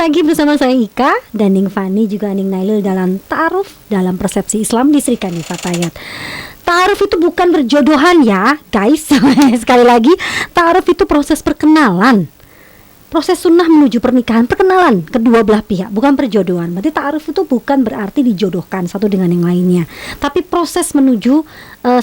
lagi bersama saya Ika dan Ning Fani juga Ning Nailul dalam Ta'aruf dalam Persepsi Islam di Sri Kandi Fatayat. Ta'aruf itu bukan berjodohan ya guys. Sekali lagi, ta'aruf itu proses perkenalan, proses sunnah menuju pernikahan, perkenalan kedua belah pihak, bukan perjodohan. Berarti ta'aruf itu bukan berarti dijodohkan satu dengan yang lainnya, tapi proses menuju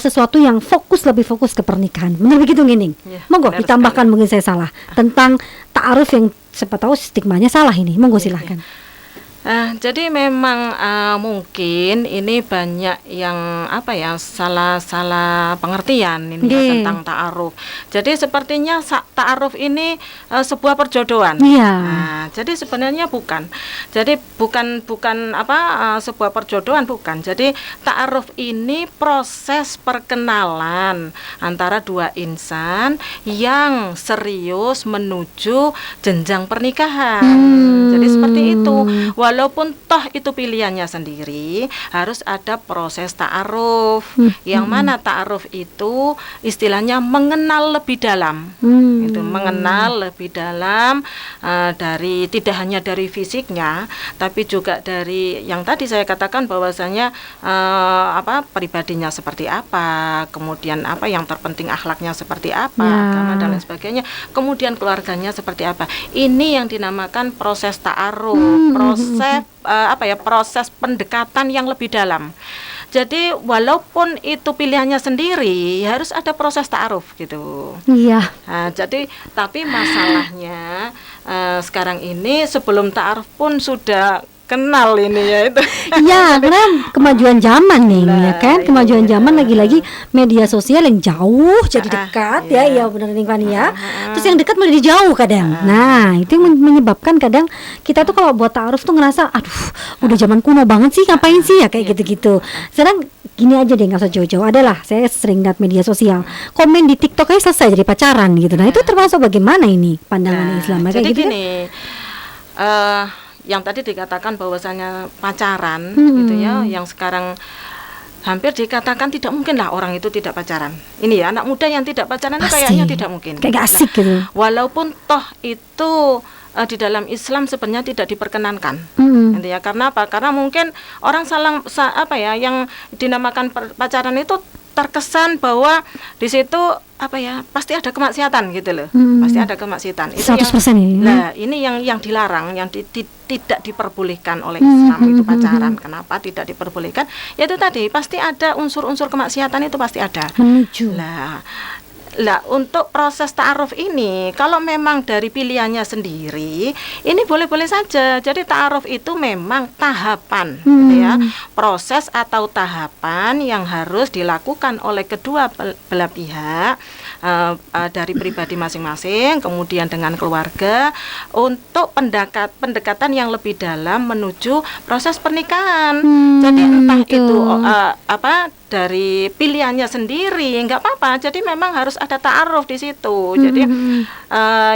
sesuatu yang lebih fokus ke pernikahan. Benar begitu Ngining? Ya, monggo ditambahkan sekali. Mungkin saya salah tentang ta'aruf yang siapa tahu stigmanya salah ini. Monggo silahkan. Jadi memang mungkin ini banyak yang salah pengertian ini tentang ta'aruf. Jadi sepertinya ta'aruf ini sebuah perjodohan. Jadi sebenarnya bukan. Jadi bukan sebuah perjodohan, bukan. Jadi ta'aruf ini proses perkenalan antara dua insan yang serius menuju jenjang pernikahan. Jadi seperti itu. Walaupun toh itu pilihannya sendiri, harus ada proses ta'aruf. Yang mana ta'aruf itu istilahnya mengenal lebih dalam. Itu mengenal lebih dalam dari tidak hanya dari fisiknya, tapi juga dari yang tadi saya katakan bahwasanya pribadinya seperti apa, kemudian apa yang terpenting akhlaknya seperti apa, agama dan lain sebagainya, kemudian keluarganya seperti apa. Ini yang dinamakan proses ta'aruf, proses pendekatan yang lebih dalam. Jadi walaupun itu pilihannya sendiri, harus ada proses ta'aruf gitu. Iya. Jadi tapi masalahnya sekarang ini sebelum ta'aruf pun sudah kenal ini ya itu. Iya, karena kemajuan zaman nih, ya kan? Kemajuan zaman lagi-lagi media sosial yang jauh jadi dekat ya benar nih Fani ya. Terus yang dekat malah jauh kadang. Nah, itu yang menyebabkan kadang kita tuh kalau buat ta'aruf tuh ngerasa aduh, udah zaman kuno banget sih, ngapain sih ya kayak gitu-gitu. Sekarang gini aja deh, nggak usah jauh-jauh. Adalah saya sering lihat media sosial, komen di TikTok aja selesai jadi pacaran gitu. Nah, itu termasuk bagaimana ini pandangan Islam kayak jadi gitu gini, yang tadi dikatakan bahwasanya pacaran gitu ya, yang sekarang hampir dikatakan tidak mungkin lah orang itu tidak pacaran. Ini ya anak muda yang tidak pacaran itu kayaknya tidak mungkin. Kayak asik gitu. Walaupun toh itu di dalam Islam sebenarnya tidak diperkenankan. Gitu ya. Karena apa? Karena mungkin orang yang dinamakan pacaran itu terkesan bahwa di situ pasti ada kemaksiatan gitu loh. Pasti ada kemaksiatan. Itu 100% ini. Nah, ini yang dilarang, yang tidak diperbolehkan oleh Islam itu pacaran. Kenapa tidak diperbolehkan? Yaitu tadi pasti ada unsur-unsur kemaksiatan, itu pasti ada. Menuju. Lah untuk proses ta'aruf ini, kalau memang dari pilihannya sendiri, ini boleh-boleh saja. Jadi ta'aruf itu memang tahapan, gitu ya, proses atau tahapan yang harus dilakukan oleh kedua belah pihak, dari pribadi masing-masing, kemudian dengan keluarga, untuk pendekatan yang lebih dalam menuju proses pernikahan. Jadi entah itu dari pilihannya sendiri, nggak apa-apa. Jadi memang harus ada ta'aruf di situ. Jadi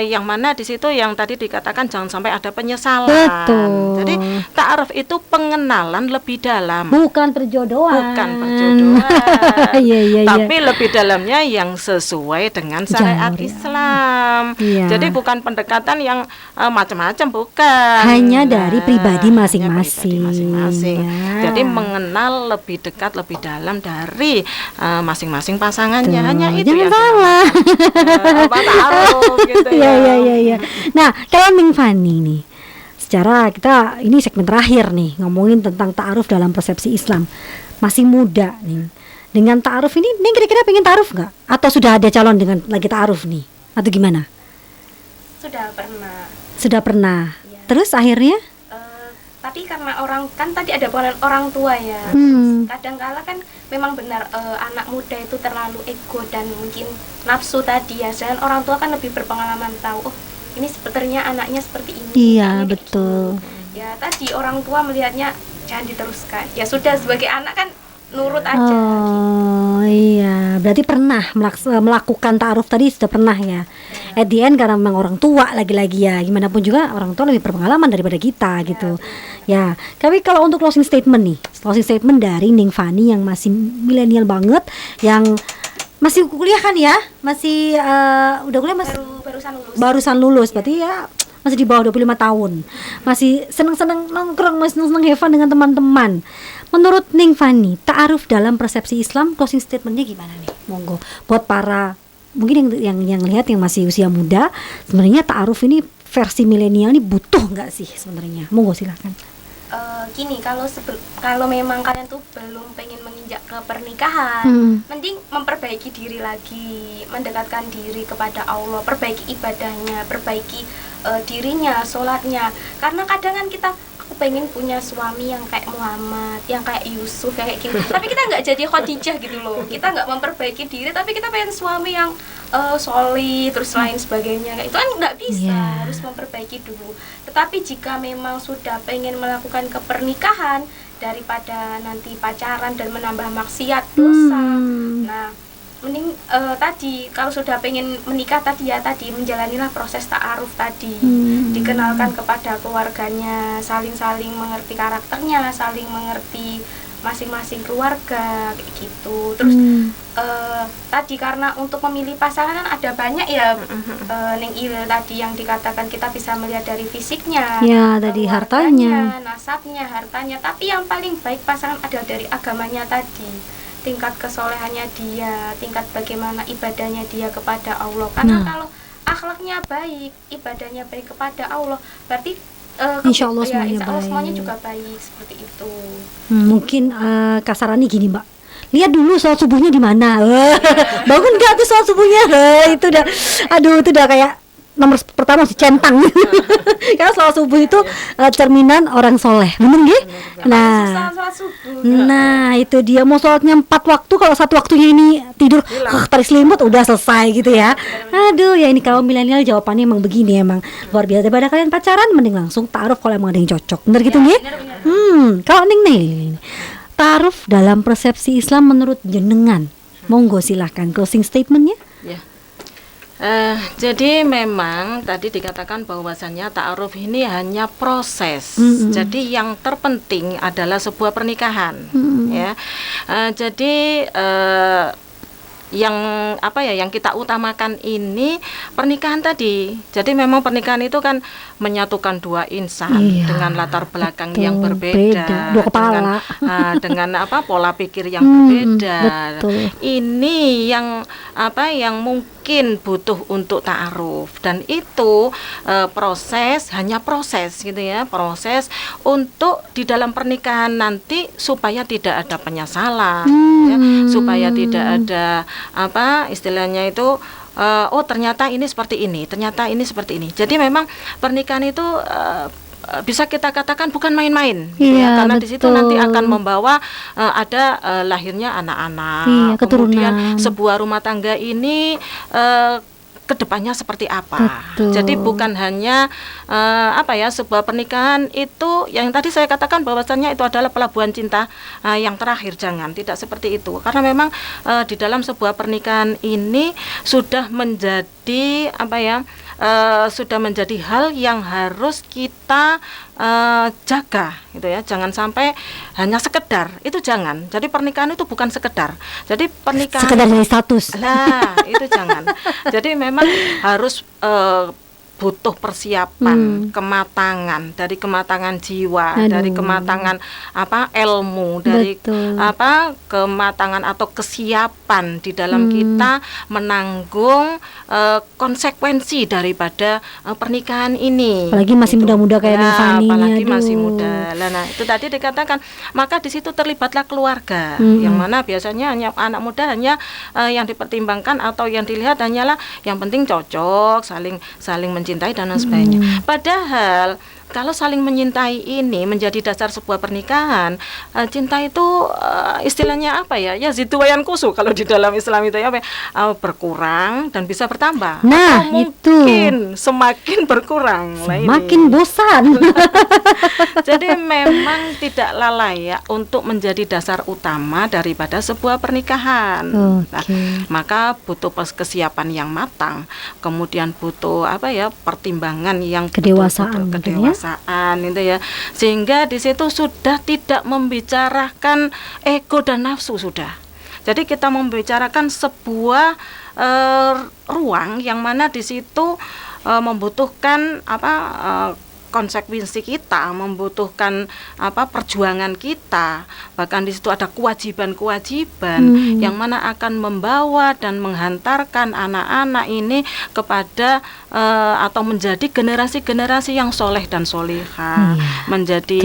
yang mana di situ yang tadi dikatakan jangan sampai ada penyesalan. Betul. Jadi ta'aruf itu pengenalan lebih dalam. Bukan perjodohan. Iya. Tapi lebih dalamnya yang sesuai dengan syariat Islam. Jadi bukan pendekatan yang macam-macam, bukan. Hanya dari pribadi masing-masing. Ya. Jadi mengenal lebih dekat, lebih dalam dari masing-masing pasangannya. Hanya itu. Jangan salah. Gitu ya. Iya. Nah, kalau Ning Fani nih, secara kita ini segmen terakhir nih ngomongin tentang ta'aruf dalam persepsi Islam. Masih muda nih. Dengan ta'aruf ini, Ning kira-kira pengen ta'aruf nggak? Atau sudah ada calon dengan lagi ta'aruf nih? Atau gimana? Sudah pernah. Ya. Terus akhirnya? Tapi karena tadi ada orang tua ya. Kadang-kala kan memang benar anak muda itu terlalu ego dan mungkin nafsu tadi ya. Dan orang tua kan lebih berpengalaman tahu, ini sebetulnya anaknya seperti ini. Iya, betul. Ya tadi orang tua melihatnya jangan diteruskan. Ya sudah, sebagai anak kan nurut aja. Iya, berarti pernah melakukan ta'aruf tadi, sudah pernah ya. At the end karena memang orang tua lagi-lagi ya, gimana pun juga orang tua lebih berpengalaman daripada kita gitu. Ya, tapi kalau untuk closing statement dari Ning Fani yang masih milenial banget, yang masih kuliah kan ya, masih udah kuliah barusan lulus. Berarti ya masih di bawah 25 tahun, masih seneng-seneng nongkrong, masih seneng-seneng have fun dengan teman-teman. Menurut Ning Fani, ta'aruf dalam persepsi Islam, closing statementnya gimana nih? Monggo buat para mungkin yang lihat yang masih usia muda, sebenarnya ta'aruf ini versi milenial ini butuh nggak sih sebenarnya? Monggo silakan. Gini, kalau memang kalian tuh belum pengen menginjak ke pernikahan, mending memperbaiki diri lagi, mendekatkan diri kepada Allah, perbaiki ibadahnya, perbaiki dirinya, sholatnya. Karena kadang kan aku pengen punya suami yang kayak Muhammad, yang kayak Yusuf, yang kayak gitu. Tapi kita nggak jadi Khadijah gitu loh. Kita nggak memperbaiki diri, tapi kita pengen suami yang solid, terus lain sebagainya. Kayak itu kan nggak bisa, harus memperbaiki dulu. Tetapi jika memang sudah pengen melakukan kepernikahan, daripada nanti pacaran dan menambah maksiat, dosa, nah mending tadi kalau sudah pengen menikah tadi menjalanilah proses ta'aruf tadi, dikenalkan kepada keluarganya, saling mengerti karakternya, saling mengerti masing-masing keluarga kayak gitu. Terus tadi karena untuk memilih pasangan kan ada banyak ya, Neng Il tadi yang dikatakan kita bisa melihat dari fisiknya, ya tadi hartanya, nasabnya, hartanya, tapi yang paling baik pasangan adalah dari agamanya tadi, tingkat kesolehannya dia, tingkat bagaimana ibadahnya dia kepada Allah. Karena kalau akhlaknya baik, ibadahnya baik kepada Allah, berarti insya Allah semuanya baik. Semuanya juga baik seperti itu. Mungkin kasarannya gini Mbak, lihat dulu sholat subuhnya di mana. Bangun nggak tuh sholat subuhnya? Itu udah, aduh itu udah kayak nomor pertama si centang. Karena sholat subuh itu cerminan orang soleh, bener nggih? Nah itu dia, mau sholatnya 4 waktu, kalau 1 waktunya ini tidur tarik selimut udah selesai gitu ya. Aduh ya, ini kaum milenial jawabannya emang begini, emang luar biasa. Daripada kalian pacaran, mending langsung ta'aruf kalau emang ada yang cocok, bener gitu nggih? Kalau Ning ta'aruf dalam persepsi Islam menurut jenengan, monggo silahkan closing statementnya. Ya. Jadi memang tadi dikatakan bahwasannya ta'aruf ini hanya proses. Jadi yang terpenting adalah sebuah pernikahan. Ya. Jadi yang kita utamakan ini pernikahan tadi. Jadi memang pernikahan itu kan menyatukan dua insan dengan latar belakang yang berbeda, dua kepala, dengan pola pikir yang berbeda. Ini yang mungkin butuh untuk ta'aruf, dan itu hanya proses gitu ya, proses untuk di dalam pernikahan nanti supaya tidak ada penyesalan, ya, supaya tidak ada istilahnya itu ternyata ini seperti ini, ternyata ini seperti ini. Jadi memang pernikahan itu bisa kita katakan bukan main-main, ya, karena di situ nanti akan membawa ada lahirnya anak-anak, kemudian sebuah rumah tangga ini kedepannya seperti apa. Jadi bukan hanya sebuah pernikahan itu yang tadi saya katakan bahwasannya itu adalah pelabuhan cinta yang terakhir, tidak seperti itu. Karena memang di dalam sebuah pernikahan ini sudah menjadi sudah menjadi hal yang harus kita jaga gitu ya. Jangan sampai hanya sekedar, itu jangan. Jadi pernikahan itu bukan sekedar. Jadi pernikahan sekedar dari status. Nah, itu jangan. Jadi memang harus butuh persiapan, kematangan, dari kematangan jiwa, dari kematangan ilmu, dari kematangan atau kesiapan di dalam kita menanggung konsekuensi daripada pernikahan ini. Apalagi masih muda-muda kayak Ning Fani. Apalagi masih muda. Nah, itu tadi dikatakan, maka di situ terlibatlah keluarga, yang mana biasanya hanya anak muda hanya yang dipertimbangkan atau yang dilihat hanyalah yang penting cocok, saling mencintai dan lain sebagainya. Padahal kalau saling menyintai ini menjadi dasar sebuah pernikahan, cinta itu istilahnya yazidu wa yanqusu kalau di dalam Islam itu berkurang dan bisa bertambah. Nah, atau mungkin semakin berkurang, semakin bosan. Jadi memang tidaklah layak untuk menjadi dasar utama daripada sebuah pernikahan. Nah, maka butuh kesiapan yang matang, kemudian butuh pertimbangan yang kedewasaan itu ya, sehingga di situ sudah tidak membicarakan ego dan nafsu sudah. Jadi kita membicarakan sebuah ruang yang mana di situ membutuhkan konsekuensi kita, membutuhkan perjuangan kita, bahkan di situ ada kewajiban-kewajiban yang mana akan membawa dan menghantarkan anak-anak ini kepada atau menjadi generasi-generasi yang soleh dan solihah, menjadi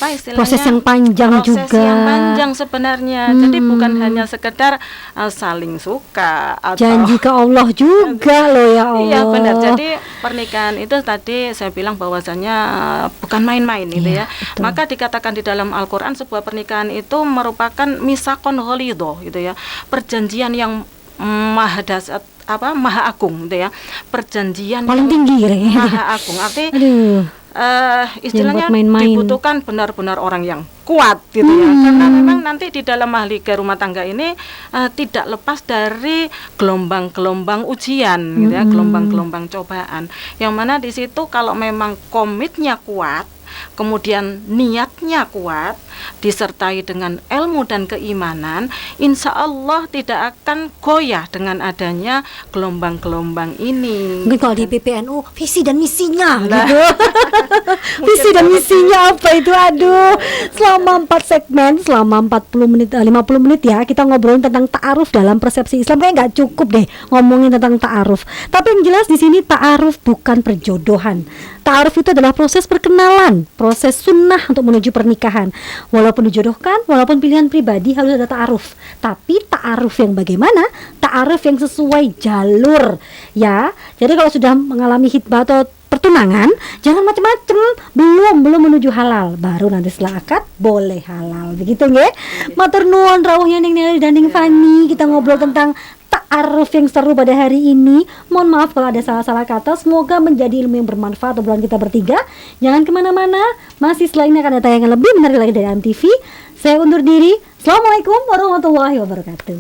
istilahnya proses yang panjang proses juga, yang panjang sebenarnya. Jadi bukan hanya sekedar saling suka atau janji ke Allah juga loh ya Allah. Iya benar. Jadi pernikahan itu tadi saya bilang bahwasanya bukan main-main gitu ya. Betul. Maka dikatakan di dalam Al-Qur'an sebuah pernikahan itu merupakan misakon ghalidho gitu ya. Perjanjian yang maha dasar, maha agung gitu ya. Perjanjian paling yang tinggi maha agung. Artinya istilahnya main-main. dibutuhkan benar-benar orang yang kuat gitu ya, karena memang nanti di dalam mahligai rumah tangga ini tidak lepas dari gelombang-gelombang ujian gitu ya, gelombang-gelombang cobaan, yang mana di situ kalau memang komitnya kuat, kemudian niatnya kuat, disertai dengan ilmu dan keimanan, insya Allah tidak akan goyah dengan adanya gelombang-gelombang ini. Mungkin kalau di PPNU visi dan misinya gitu. Visi dan misinya apa itu? Aduh, selama 4 segmen, selama 40 menit 50 menit ya, kita ngobrolin tentang ta'aruf dalam persepsi Islam. Kayaknya nggak cukup deh ngomongin tentang ta'aruf. Tapi yang jelas di sini ta'aruf bukan perjodohan. Ta'aruf itu adalah proses perkenalan, proses sunnah untuk menuju pernikahan. Walaupun dijodohkan, walaupun pilihan pribadi, harus ada ta'aruf. Tapi ta'aruf yang bagaimana? Ta'aruf yang sesuai jalur ya. Jadi kalau sudah mengalami hitbah atau pertunangan, jangan macam-macam, belum menuju halal, baru nanti setelah akad boleh halal, begitu nggih. Matur nuwun rawuhnya Ning Nelly dan Ning Fani, kita ngobrol tentang ta'aruf yang seru pada hari ini. Mohon maaf kalau ada salah-salah kata. Semoga menjadi ilmu yang bermanfaat obrolan kita bertiga. Jangan kemana-mana, masih setelah ini akan ada tayangan lebih menarik lagi dari MTV. Saya undur diri. Assalamualaikum warahmatullahi wabarakatuh.